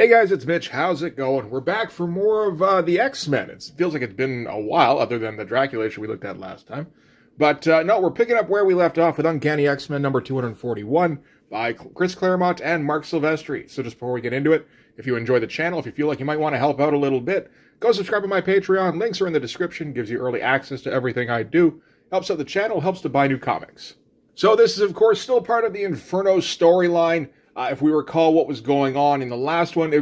Hey guys, it's Mitch. How's it going? We're back for more of the X-Men. It feels like it's been a while, other than the Dracula issue we looked at last time. But no, we're picking up where we left off with Uncanny X-Men number 241 by Chris Claremont and Mark Silvestri. So just before we get into it, if you enjoy the channel, if you feel like you might want to help out a little bit, go subscribe to my Patreon. Links are in the description. Gives you early access to everything I do. Helps out the channel, helps to buy new comics. So this is, of course, still part of the Inferno storyline. If we recall what was going on in the last one,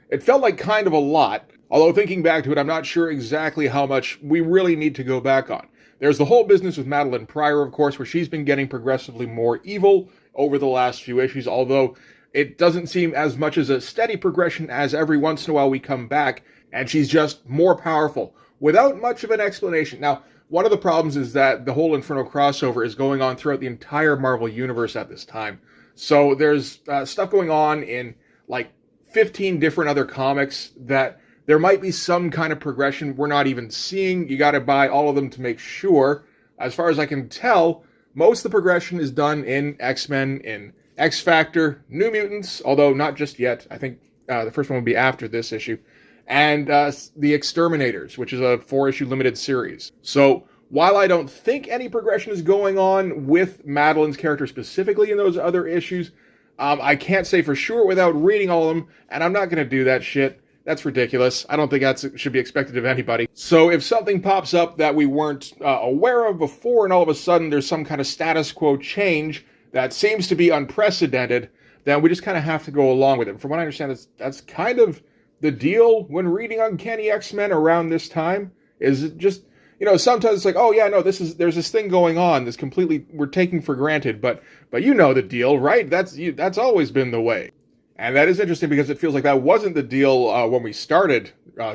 it felt like kind of a lot. Although thinking back to it, I'm not sure exactly how much we really need to go back on. There's the whole business with Madelyne Pryor, of course, where she's been getting progressively more evil over the last few issues, although it doesn't seem as much as a steady progression as every once in a while we come back, and she's just more powerful, without much of an explanation. Now, one of the problems is that the whole Inferno crossover is going on throughout the entire Marvel Universe at this time. So there's stuff going on in like 15 different other comics that there might be some kind of progression we're not even seeing. You got to buy all of them to make sure. As far as I can tell, most of the progression is done in X-Men, in X-Factor, New Mutants, although not just yet. I think the first one will be after this issue. And The Exterminators, which is a 4-issue limited series. So while I don't think any progression is going on with Madelyne's character specifically in those other issues, I can't say for sure without reading all of them, and I'm not going to do that shit. That's ridiculous. I don't think that should be expected of anybody. So if something pops up that we weren't aware of before, and all of a sudden there's some kind of status quo change that seems to be unprecedented, then we just kind of have to go along with it. From what I understand, that's kind of the deal when reading Uncanny X-Men around this time, is it just... You know, sometimes it's like, oh yeah, no, there's this thing going on that's completely we're taking for granted, but you know the deal, right? That's always been the way. And that is interesting because it feels like that wasn't the deal when we started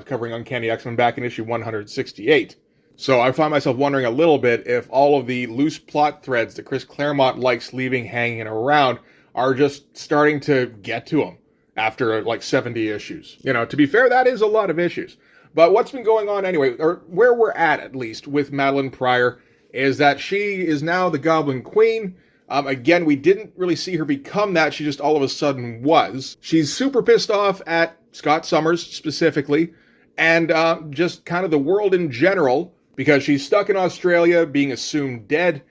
covering Uncanny X-Men back in issue 168. So I find myself wondering a little bit if all of the loose plot threads that Chris Claremont likes leaving hanging around are just starting to get to him after like 70 issues. You know, to be fair, that is a lot of issues. But what's been going on anyway, or where we're at least, with Madelyne Pryor, is that she is now the Goblin Queen. Again, we didn't really see her become that, she just all of a sudden was. She's super pissed off at Scott Summers specifically, and just kind of the world in general, because she's stuck in Australia, being assumed dead,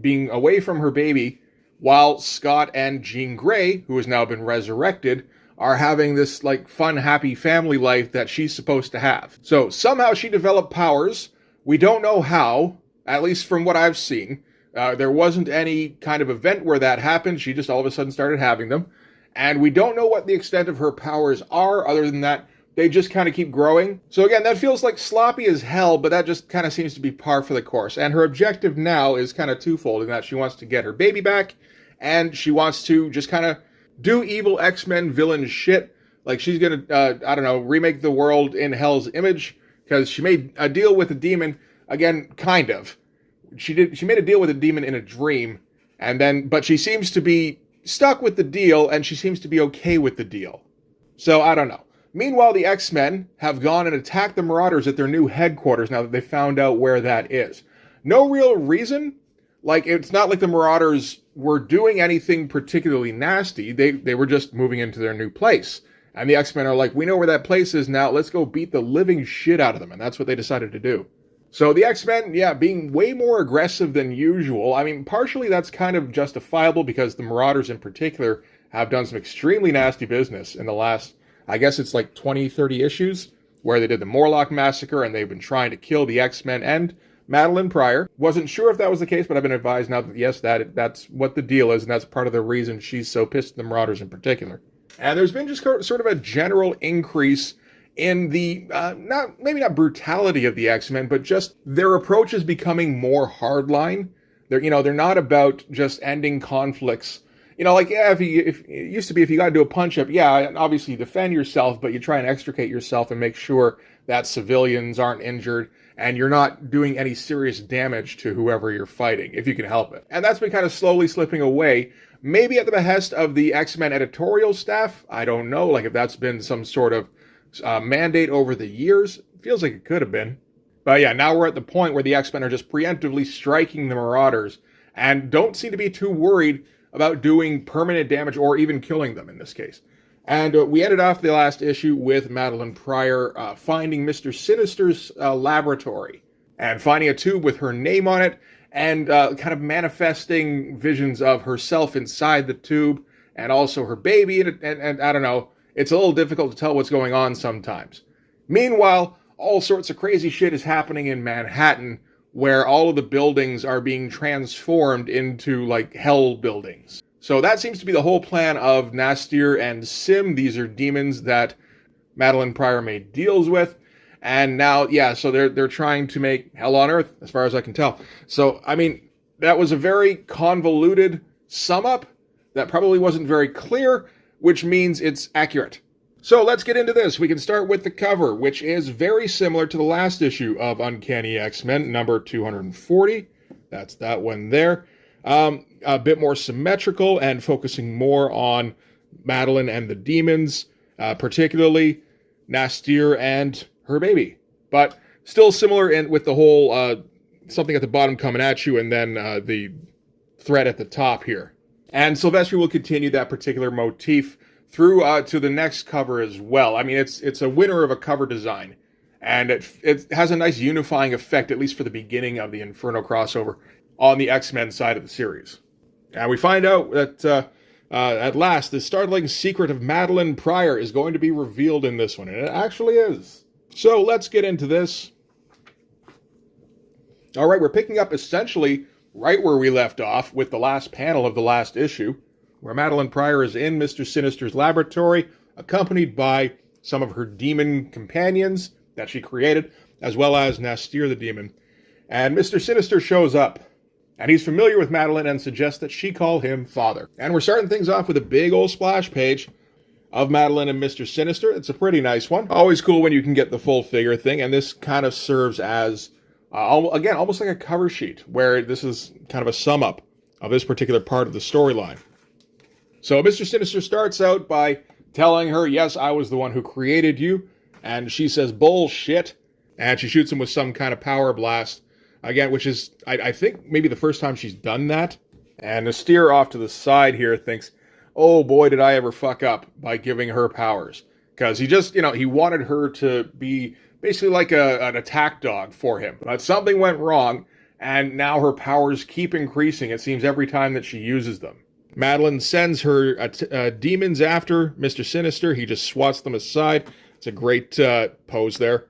being away from her baby, while Scott and Jean Grey, who has now been resurrected, are having this, like, fun, happy family life that she's supposed to have. So, somehow she developed powers. We don't know how, at least from what I've seen. There wasn't any kind of event where that happened. She just all of a sudden started having them. And we don't know what the extent of her powers are, other than that they just kind of keep growing. So again, that feels like sloppy as hell, but that just kind of seems to be par for the course. And her objective now is kind of twofold, in that she wants to get her baby back, and she wants to just kind of do evil X-Men villain shit. Like, she's gonna, I don't know, remake the world in Hell's image, because she made a deal with a demon. Again, kind of. She made a deal with a demon in a dream, but she seems to be stuck with the deal, and she seems to be okay with the deal. So, I don't know. Meanwhile, the X-Men have gone and attacked the Marauders at their new headquarters now that they found out where that is. No real reason. Like, it's not like the Marauders were doing anything particularly nasty. They were just moving into their new place. And the X-Men are like, we know where that place is now, let's go beat the living shit out of them. And that's what they decided to do. So the X-Men, yeah, being way more aggressive than usual. I mean, partially that's kind of justifiable because the Marauders in particular have done some extremely nasty business in the last, I guess it's like 20, 30 issues, where they did the Morlock Massacre, and they've been trying to kill the X-Men and Madelyne Pryor. Wasn't sure if that was the case, but I've been advised now that yes, that's what the deal is, and that's part of the reason she's so pissed at the Marauders in particular. And there's been just sort of a general increase in the, maybe not brutality of the X-Men, but just their approach is becoming more hardline. They're not about just ending conflicts. You know, like, yeah, if it used to be if you got to do a punch-up, yeah, obviously you defend yourself, but you try and extricate yourself and make sure that civilians aren't injured, and you're not doing any serious damage to whoever you're fighting, if you can help it. And that's been kind of slowly slipping away, maybe at the behest of the X-Men editorial staff. I don't know, like, if that's been some sort of mandate over the years. Feels like it could have been. But yeah, now we're at the point where the X-Men are just preemptively striking the Marauders, and don't seem to be too worried about doing permanent damage or even killing them in this case. And we ended off the last issue with Madelyne Pryor finding Mr. Sinister's laboratory and finding a tube with her name on it and kind of manifesting visions of herself inside the tube and also her baby. And I don't know, it's a little difficult to tell what's going on sometimes. Meanwhile, all sorts of crazy shit is happening in Manhattan where all of the buildings are being transformed into, like, hell buildings. So that seems to be the whole plan of Nastir and Sim. These are demons that Madelyne Pryor made deals with. And now, yeah, so they're trying to make hell on earth, as far as I can tell. So, I mean, that was a very convoluted sum up that probably wasn't very clear, which means it's accurate. So let's get into this. We can start with the cover, which is very similar to the last issue of Uncanny X-Men, number 240. That's that one there. A bit more symmetrical and focusing more on Madelyne and the demons, particularly Nastir and her baby. But still similar with the whole something at the bottom coming at you and then the thread at the top here. And Silvestri will continue that particular motif through to the next cover as well. I mean, it's a winner of a cover design. And it has a nice unifying effect, at least for the beginning of the Inferno crossover, on the X-Men side of the series. And we find out that, at last, the startling secret of Madelyne Pryor is going to be revealed in this one. And it actually is. So let's get into this. All right, we're picking up essentially right where we left off with the last panel of the last issue, where Madelyne Pryor is in Mr. Sinister's laboratory, accompanied by some of her demon companions that she created, as well as Nastir the demon. And Mr. Sinister shows up, and he's familiar with Madelyne and suggests that she call him father. And we're starting things off with a big old splash page of Madelyne and Mr. Sinister. It's a pretty nice one. Always cool when you can get the full figure thing, and this kind of serves as, again, almost like a cover sheet, where this is kind of a sum up of this particular part of the storyline. So Mr. Sinister starts out by telling her, yes, I was the one who created you. And she says, bullshit. And she shoots him with some kind of power blast. Again, which is, I think, maybe the first time she's done that. And Nastir off to the side here thinks, oh boy, did I ever fuck up by giving her powers. Because he just, he wanted her to be basically like an attack dog for him. But something went wrong, and now her powers keep increasing, it seems, every time that she uses them. Madelyne sends her demons after Mr. Sinister. He just swats them aside. It's a great pose there.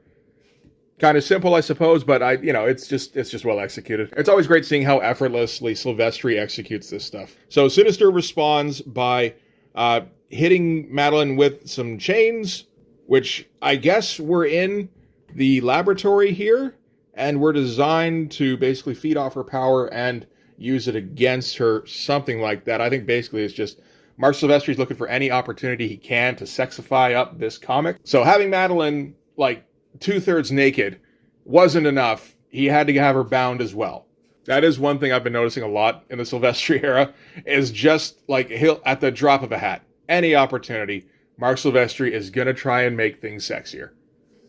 Kind of simple, I suppose, but it's just well executed. It's always great seeing how effortlessly Silvestri executes this stuff. So Sinister responds by hitting Madelyne with some chains, which I guess were in the laboratory here, and were designed to basically feed off her power and use it against her, something like that. I think basically it's just Mark Silvestri's looking for any opportunity he can to sexify up this comic. So having Madelyne, like, 2/3 naked wasn't enough. He had to have her bound as well. That is one thing I've been noticing a lot in the Silvestri era, is just, like, he'll, at the drop of a hat, any opportunity, Mark Silvestri is going to try and make things sexier.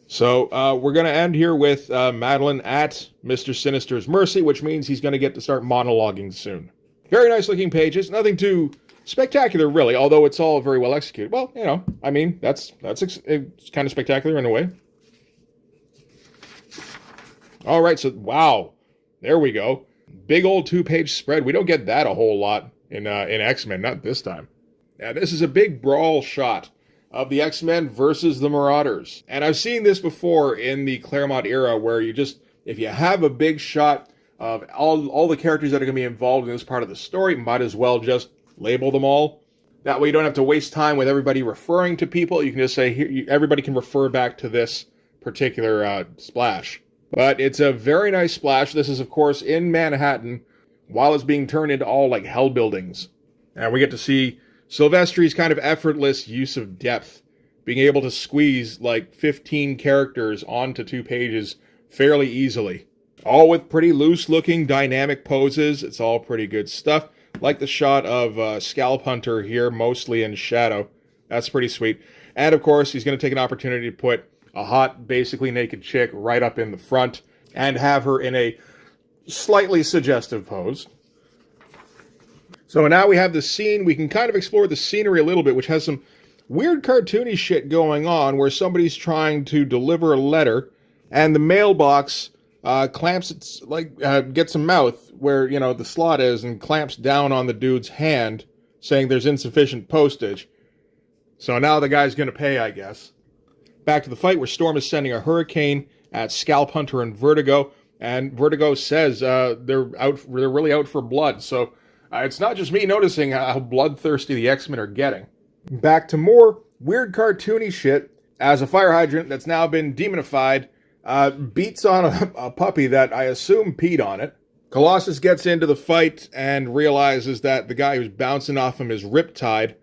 So we're going to end here with Madelyne at Mr. Sinister's mercy, which means he's going to get to start monologuing soon. Very nice looking pages. Nothing too spectacular, really, although it's all very well executed. Well, I mean, it's kind of spectacular in a way. All right, so, wow. There we go. Big old 2-page spread. We don't get that a whole lot in X-Men, not this time. Now, this is a big brawl shot of the X-Men versus the Marauders. And I've seen this before in the Claremont era, where you just, if you have a big shot of all the characters that are going to be involved in this part of the story, might as well just label them all. That way you don't have to waste time with everybody referring to people. You can just say, here, everybody can refer back to this particular splash. But it's a very nice splash. This is, of course, in Manhattan, while it's being turned into all, like, hell buildings. And we get to see Silvestri's kind of effortless use of depth, being able to squeeze like 15 characters onto 2 pages fairly easily. All with pretty loose-looking, dynamic poses. It's all pretty good stuff. Like the shot of Scalp Hunter here, mostly in shadow. That's pretty sweet. And, of course, he's going to take an opportunity to put a hot, basically naked chick right up in the front and have her in a slightly suggestive pose. So now we have the scene. We can kind of explore the scenery a little bit, which has some weird cartoony shit going on where somebody's trying to deliver a letter and the mailbox clamps its, gets a mouth where, the slot is and clamps down on the dude's hand saying there's insufficient postage. So now the guy's going to pay, I guess. Back to the fight where Storm is sending a hurricane at Scalp Hunter and Vertigo, and Vertigo says they're really out for blood. So it's not just me noticing how bloodthirsty the X-Men are getting. Back to more weird cartoony shit as a fire hydrant that's now been demonified beats on a puppy that I assume peed on it. Colossus gets into the fight and realizes that the guy who's bouncing off him is Riptide,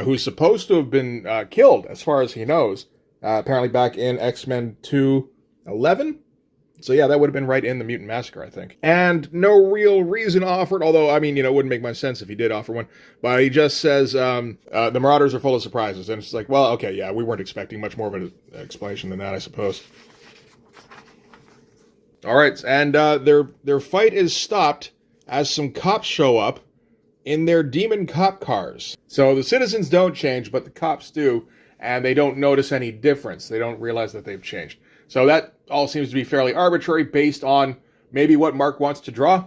who's supposed to have been killed, as far as he knows. Apparently back in X-Men 211? So yeah, that would have been right in the Mutant Massacre, I think. And no real reason offered, although, it wouldn't make much sense if he did offer one. But he just says, the Marauders are full of surprises. And it's like, well, okay, yeah, we weren't expecting much more of an explanation than that, I suppose. Alright, and their fight is stopped as some cops show up in their demon cop cars. So the citizens don't change, but the cops do. And they don't notice any difference. They don't realize that they've changed. So that all seems to be fairly arbitrary based on maybe what Mark wants to draw.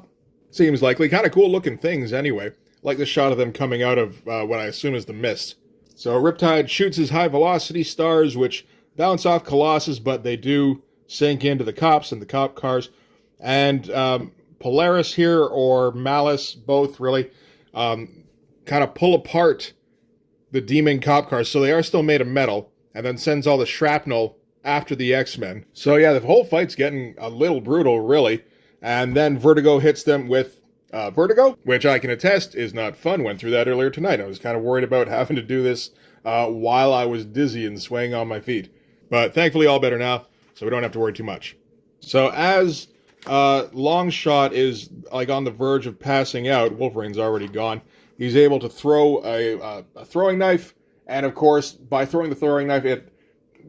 Seems likely. Kind of cool looking things anyway. Like the shot of them coming out of what I assume is the mist. So Riptide shoots his high velocity stars, which bounce off Colossus, but they do sink into the cops and the cop cars. And Polaris here, or Malice, both really, kind of pull apart the demon cop cars, so they are still made of metal, and then sends all the shrapnel after the X-Men. So yeah, the whole fight's getting a little brutal, really. And then Vertigo hits them with Vertigo, which I can attest is not fun. Went through that earlier tonight. I was kind of worried about having to do this while I was dizzy and swaying on my feet. But thankfully all better now, so we don't have to worry too much. So as Longshot is on the verge of passing out, Wolverine's already gone. He's able to throw a throwing knife, and of course, by throwing the throwing knife, it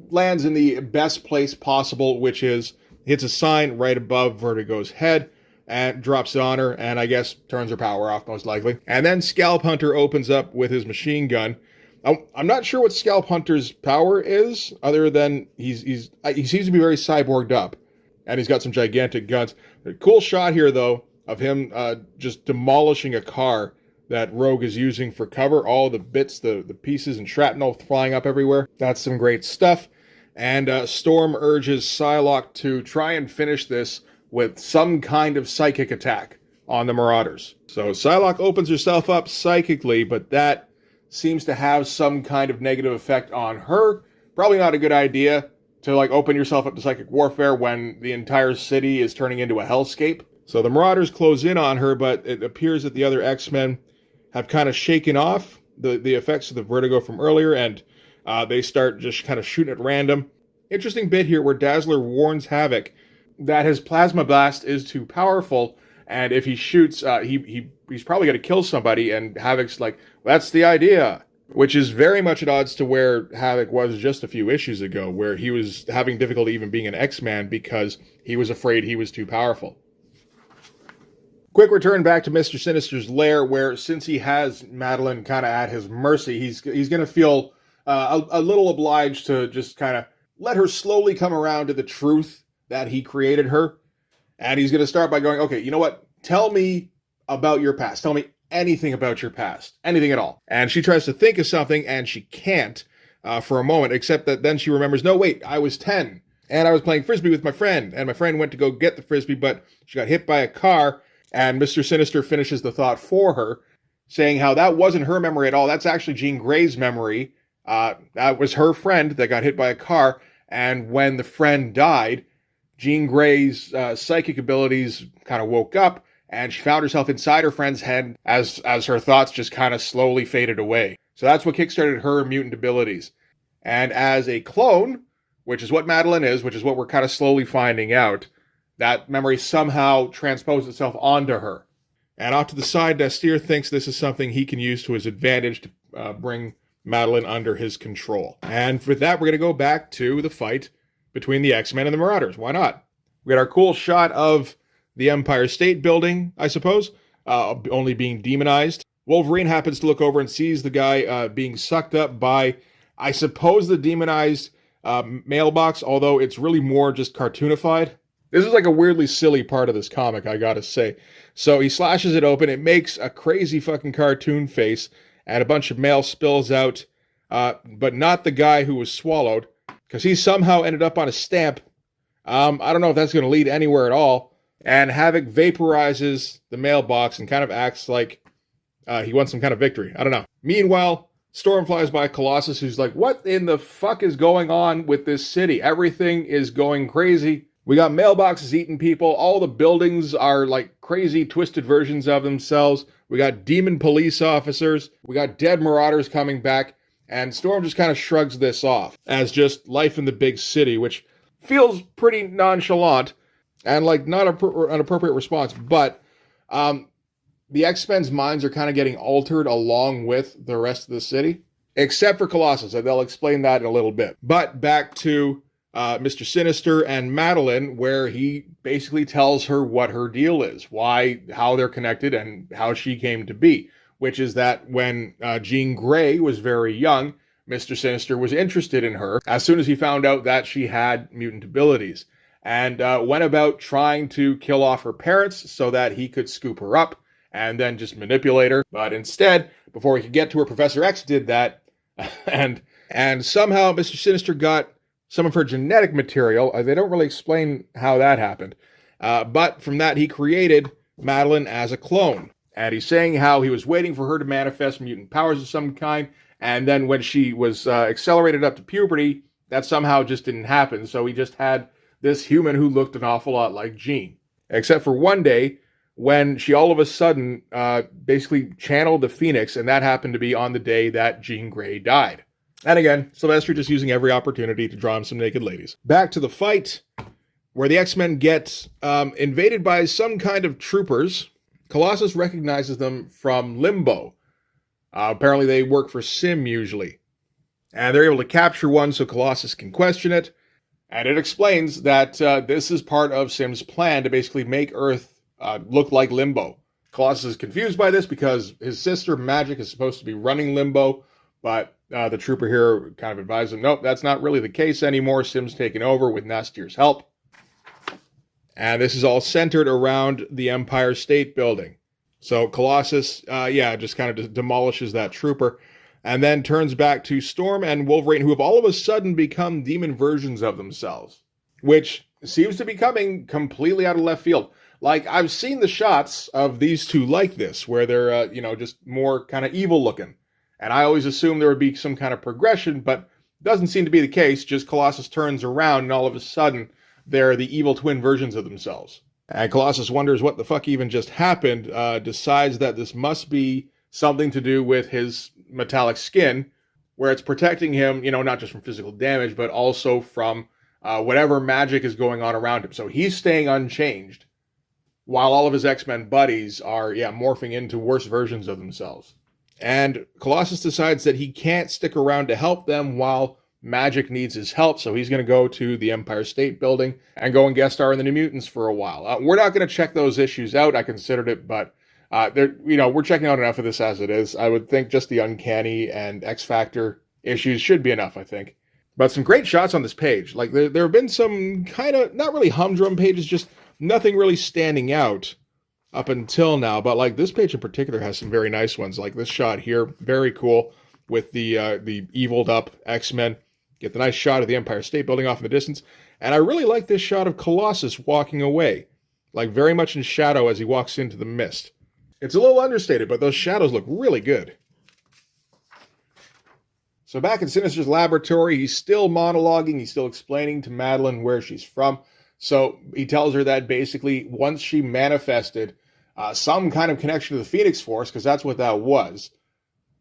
lands in the best place possible, which is hits a sign right above Vertigo's head, and drops it on her, and I guess turns her power off, most likely. And then Scalp Hunter opens up with his machine gun. I'm not sure what Scalp Hunter's power is, other than he seems to be very cyborged up, and he's got some gigantic guns. A cool shot here, though, of him just demolishing a car that Rogue is using for cover. All the bits, the pieces and shrapnel flying up everywhere. That's some great stuff. And Storm urges Psylocke to try and finish this with some kind of psychic attack on the Marauders. So Psylocke opens herself up psychically, but that seems to have some kind of negative effect on her. Probably not a good idea to open yourself up to psychic warfare when the entire city is turning into a hellscape. So the Marauders close in on her, but it appears that the other X-Men have kind of shaken off the effects of the Vertigo from earlier, and they start just kind of shooting at random. Interesting bit here where Dazzler warns Havoc that his Plasma Blast is too powerful, and if he shoots, he's probably going to kill somebody, and Havoc's like, that's the idea. Which is very much at odds to where Havoc was just a few issues ago, where he was having difficulty even being an X-Man because he was afraid he was too powerful. Quick return back to Mr. Sinister's lair, where since he has Madelyne kind of at his mercy, he's going to feel a little obliged to just kind of let her slowly come around to the truth that he created her. And he's going to start by going, okay, you know what? Tell me about your past. Tell me anything about your past. Anything at all. And she tries to think of something, and she can't for a moment, except that then she remembers, no, wait, I was 10, and I was playing Frisbee with my friend, and my friend went to go get the Frisbee, but she got hit by a car. And Mr. Sinister finishes the thought for her, saying how that wasn't her memory at all. That's actually Jean Grey's memory. That was her friend that got hit by a car. And when the friend died, Jean Grey's psychic abilities kind of woke up, and she found herself inside her friend's head as her thoughts just kind of slowly faded away. So that's what kickstarted her mutant abilities. And as a clone, which is what Madelyne is, which is what we're kind of slowly finding out, that memory somehow transposed itself onto her. And off to the side, Dastir thinks this is something he can use to his advantage to bring Madelyne under his control. And for that, we're going to go back to the fight between the X-Men and the Marauders. Why not? We got our cool shot of the Empire State Building, I suppose, only being demonized. Wolverine happens to look over and sees the guy being sucked up by I suppose the demonized mailbox, although it's really more just cartoonified. This is like a weirdly silly part of this comic, I gotta say. So he slashes it open. It makes a crazy fucking cartoon face, and a bunch of mail spills out, but not the guy who was swallowed, because he somehow ended up on a stamp. I don't know if that's going to lead anywhere at all. And Havoc vaporizes the mailbox and kind of acts like he wants some kind of victory. I don't know. Meanwhile, Storm flies by Colossus, who's like, what in the fuck is going on with this city? Everything is going crazy. We got mailboxes eating people. All the buildings are like crazy, twisted versions of themselves. We got demon police officers. We got dead Marauders coming back. And Storm just kind of shrugs this off as just life in the big city, which feels pretty nonchalant and like not an appropriate response. But the X-Men's minds are kind of getting altered along with the rest of the city, except for Colossus. And they'll explain that in a little bit. But back to Mr. Sinister and Madelyne, where he basically tells her what her deal is, how they're connected, and how she came to be, which is that when Jean Grey was very young, Mr. Sinister was interested in her as soon as he found out that she had mutant abilities, and went about trying to kill off her parents so that he could scoop her up and then just manipulate her. But instead, before he could get to her, Professor X did that, and somehow Mr. Sinister got some of her genetic material. They don't really explain how that happened. But from that, he created Madelyne as a clone. And he's saying how he was waiting for her to manifest mutant powers of some kind. And then when she was accelerated up to puberty, that somehow just didn't happen. So he just had this human who looked an awful lot like Jean. Except for one day when she all of a sudden basically channeled the Phoenix. And that happened to be on the day that Jean Grey died. And again, Silvestri just using every opportunity to draw him some naked ladies. Back to the fight, where the X-Men get invaded by some kind of troopers. Colossus recognizes them from Limbo. Apparently they work for Sim usually. And they're able to capture one so Colossus can question it. And it explains that this is part of Sim's plan to basically make Earth look like Limbo. Colossus is confused by this because his sister Magic is supposed to be running Limbo, but the trooper here kind of advised him, nope, that's not really the case anymore. Sim's taken over with Nastir's help. And this is all centered around the Empire State Building. So Colossus, just kind of demolishes that trooper and then turns back to Storm and Wolverine, who have all of a sudden become demon versions of themselves, which seems to be coming completely out of left field. Like, I've seen the shots of these two like this, where they're, just more kind of evil looking. And I always assumed there would be some kind of progression, but it doesn't seem to be the case. Just Colossus turns around and all of a sudden they're the evil twin versions of themselves. And Colossus wonders what the fuck even just happened, decides that this must be something to do with his metallic skin, where it's protecting him, not just from physical damage, but also from whatever magic is going on around him. So he's staying unchanged, while all of his X-Men buddies are, morphing into worse versions of themselves. And Colossus decides that he can't stick around to help them while Magic needs his help, so he's going to go to the Empire State Building and go and guest star in the New Mutants for a while. We're not going to check those issues out. I considered it, but we're checking out enough of this as it is. I would think just the Uncanny and X-Factor issues should be enough, I think. But some great shots on this page. Like, there have been some kind of, not really humdrum pages, just nothing really standing out up until now, but like this page in particular has some very nice ones. Like this shot here, very cool, with the eviled up X-Men. Get the nice shot of the Empire State Building off in the distance, and I really like this shot of Colossus walking away, like very much in shadow as he walks into the mist. It's a little understated, but those shadows look really good. So back in Sinister's laboratory, he's still monologuing, he's still explaining to Madelyne where she's from. So he tells her that basically once she manifested some kind of connection to the Phoenix Force, because that's what that was,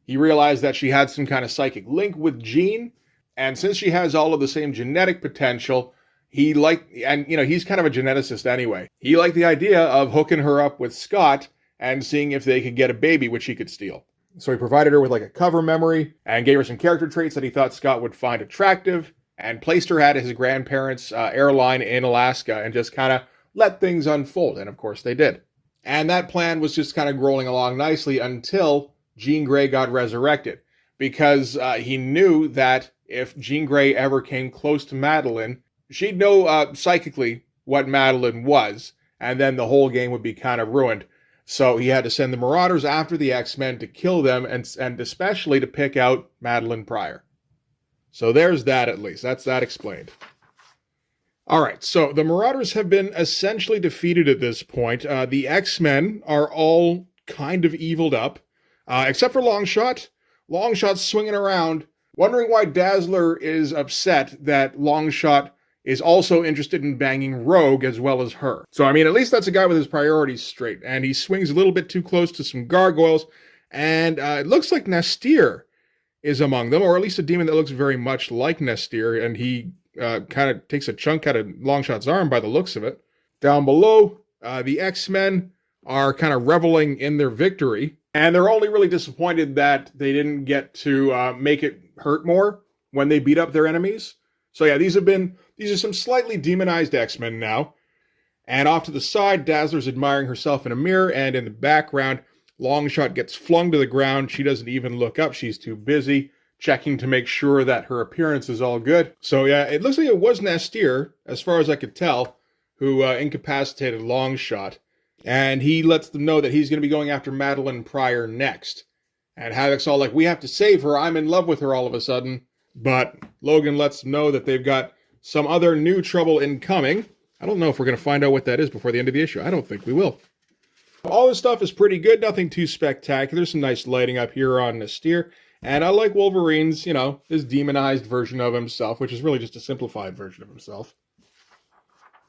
he realized that she had some kind of psychic link with Jean, and since she has all of the same genetic potential, he's kind of a geneticist anyway. He liked the idea of hooking her up with Scott and seeing if they could get a baby, which he could steal. So he provided her with like a cover memory and gave her some character traits that he thought Scott would find attractive, and placed her at his grandparents' airline in Alaska and just kind of let things unfold. And of course they did. And that plan was just kind of rolling along nicely until Jean Grey got resurrected, because he knew that if Jean Grey ever came close to Madelyne, she'd know psychically what Madelyne was, and then the whole game would be kind of ruined. So he had to send the Marauders after the X-Men to kill them, and especially to pick out Madelyne Pryor. So there's that at least. That's that explained. All right, so the Marauders have been essentially defeated at this point. The X-Men are all kind of eviled up, except for Longshot. Longshot's swinging around, wondering why Dazzler is upset that Longshot is also interested in banging Rogue as well as her. So, I mean, at least that's a guy with his priorities straight. And he swings a little bit too close to some gargoyles. And it looks like Nastir is among them, or at least a demon that looks very much like Nastir. And he kind of takes a chunk out of Longshot's arm by the looks of it. Down below, the X-Men are kind of reveling in their victory. And they're only really disappointed that they didn't get to make it hurt more when they beat up their enemies. So yeah, these are some slightly demonized X-Men now. And off to the side, Dazzler's admiring herself in a mirror, and in the background, Longshot gets flung to the ground. She doesn't even look up. She's too busy checking to make sure that her appearance is all good. So yeah, it looks like it was Nastir, as far as I could tell, who incapacitated Longshot. And he lets them know that he's going to be going after Madelyne Pryor next. And Havoc's all like, we have to save her. I'm in love with her all of a sudden. But Logan lets them know that they've got some other new trouble incoming. I don't know if we're going to find out what that is before the end of the issue. I don't think we will. All this stuff is pretty good. Nothing too spectacular. Some nice lighting up here on Nastir. And I like Wolverine's, his demonized version of himself, which is really just a simplified version of himself.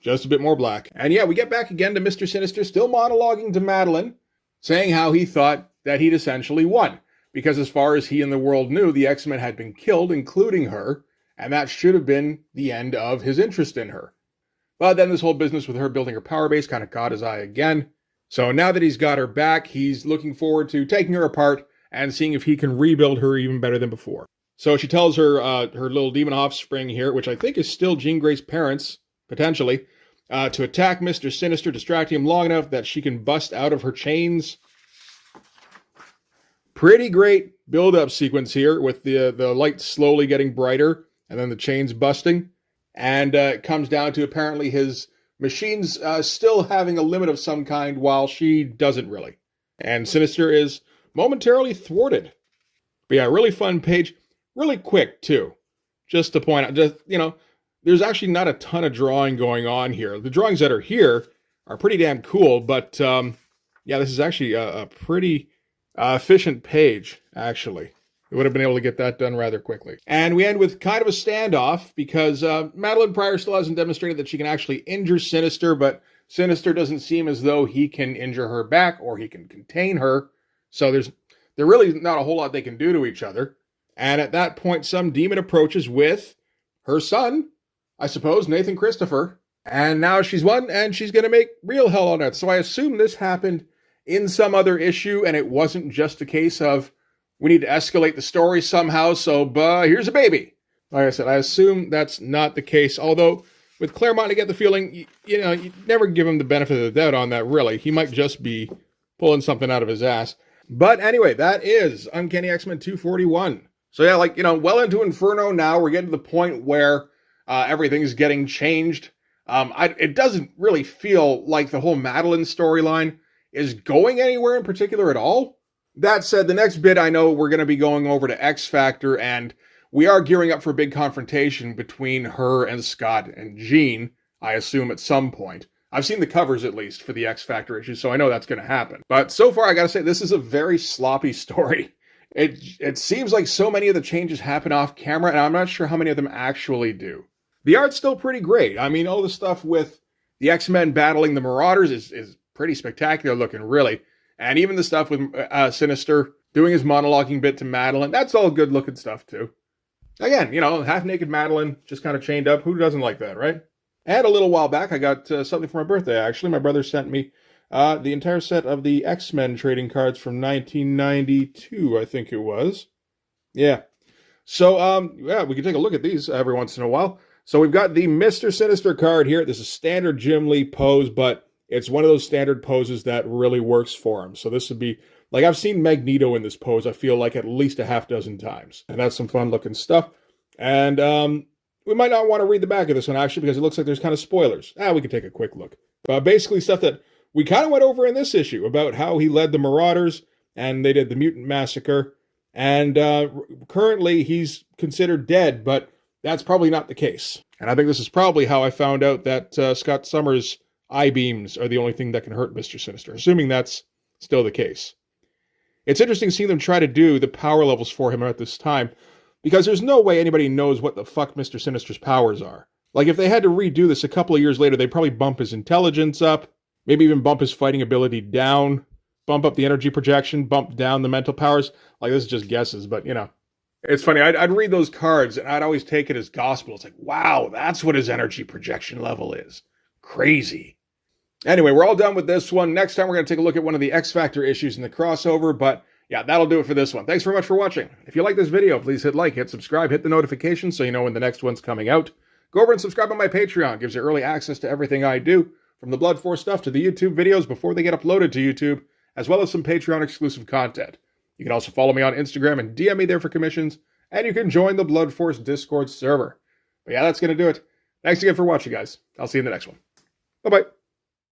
Just a bit more black. And yeah, we get back again to Mr. Sinister, still monologuing to Madelyne, saying how he thought that he'd essentially won. Because as far as he and the world knew, the X-Men had been killed, including her, and that should have been the end of his interest in her. But then this whole business with her building her power base kind of caught his eye again. So now that he's got her back, he's looking forward to taking her apart and seeing if he can rebuild her even better than before. So she tells her her little demon offspring here, which I think is still Jean Grey's parents, potentially, to attack Mr. Sinister, distracting him long enough that she can bust out of her chains. Pretty great build-up sequence here with the light slowly getting brighter and then the chains busting. And it comes down to apparently his machines still having a limit of some kind while she doesn't really. And Sinister is momentarily thwarted. But yeah, really fun page. Really quick, too. Just to point out, there's actually not a ton of drawing going on here. The drawings that are here are pretty damn cool, but yeah, this is actually a pretty efficient page, actually. We would have been able to get that done rather quickly. And we end with kind of a standoff, because Madelyne Pryor still hasn't demonstrated that she can actually injure Sinister, but Sinister doesn't seem as though he can injure her back, or he can contain her. So there's really not a whole lot they can do to each other. And at that point, some demon approaches with her son, I suppose, Nathan Christopher. And now she's won, and she's going to make real hell on earth. So I assume this happened in some other issue, and it wasn't just a case of, we need to escalate the story somehow, so here's a baby. Like I said, I assume that's not the case, although with Claremont, I get the feeling, you never give him the benefit of the doubt on that, really. He might just be pulling something out of his ass. But anyway, that is Uncanny X-Men 241. So yeah, well into Inferno now, we're getting to the point where everything's getting changed. It doesn't really feel like the whole Madelyne storyline is going anywhere in particular at all. That said, the next bit I know we're going to be going over to X Factor, and we are gearing up for a big confrontation between her and Scott and Jean, I assume at some point. I've seen the covers, at least, for the X Factor issue, so I know that's going to happen. But so far, I gotta say, this is a very sloppy story. It seems like so many of the changes happen off camera, and I'm not sure how many of them actually do. The art's still pretty great. I mean, all the stuff with the X-Men battling the Marauders is pretty spectacular looking, really. And even the stuff with Sinister doing his monologuing bit to Madelyne, that's all good looking stuff, too. Again, half-naked Madelyne, just kind of chained up. Who doesn't like that, right? And a little while back, I got something for my birthday, actually. My brother sent me the entire set of the X-Men trading cards from 1992, I think it was. Yeah. So, yeah, we can take a look at these every once in a while. So we've got the Mr. Sinister card here. This is standard Jim Lee pose, but it's one of those standard poses that really works for him. So this would be, I've seen Magneto in this pose, I feel like, at least a half dozen times. And that's some fun looking stuff. And we might not want to read the back of this one, actually, because it looks like there's kind of spoilers. We can take a quick look. But basically stuff that we kind of went over in this issue about how he led the Marauders, and they did the mutant massacre. And currently he's considered dead, but that's probably not the case. And I think this is probably how I found out that Scott Summers' I-beams are the only thing that can hurt Mr. Sinister, assuming that's still the case. It's interesting seeing them try to do the power levels for him at this time, because there's no way anybody knows what the fuck Mr. Sinister's powers are. Like, if they had to redo this a couple of years later, they'd probably bump his intelligence up, maybe even bump his fighting ability down, bump up the energy projection, bump down the mental powers. Like, this is just guesses, but, you know. It's funny, I'd read those cards, and I'd always take it as gospel. It's like, wow, that's what his energy projection level is. Crazy. Anyway, we're all done with this one. Next time, we're going to take a look at one of the X-Factor issues in the crossover, but yeah, that'll do it for this one. Thanks very much for watching. If you like this video, please hit like, hit subscribe, hit the notification so you know when the next one's coming out. Go over and subscribe on my Patreon. It gives you early access to everything I do, from the Blood Force stuff to the YouTube videos before they get uploaded to YouTube, as well as some Patreon exclusive content. You can also follow me on Instagram and DM me there for commissions, and you can join the Blood Force Discord server. But yeah, that's going to do it. Thanks again for watching, guys. I'll see you in the next one. Bye-bye.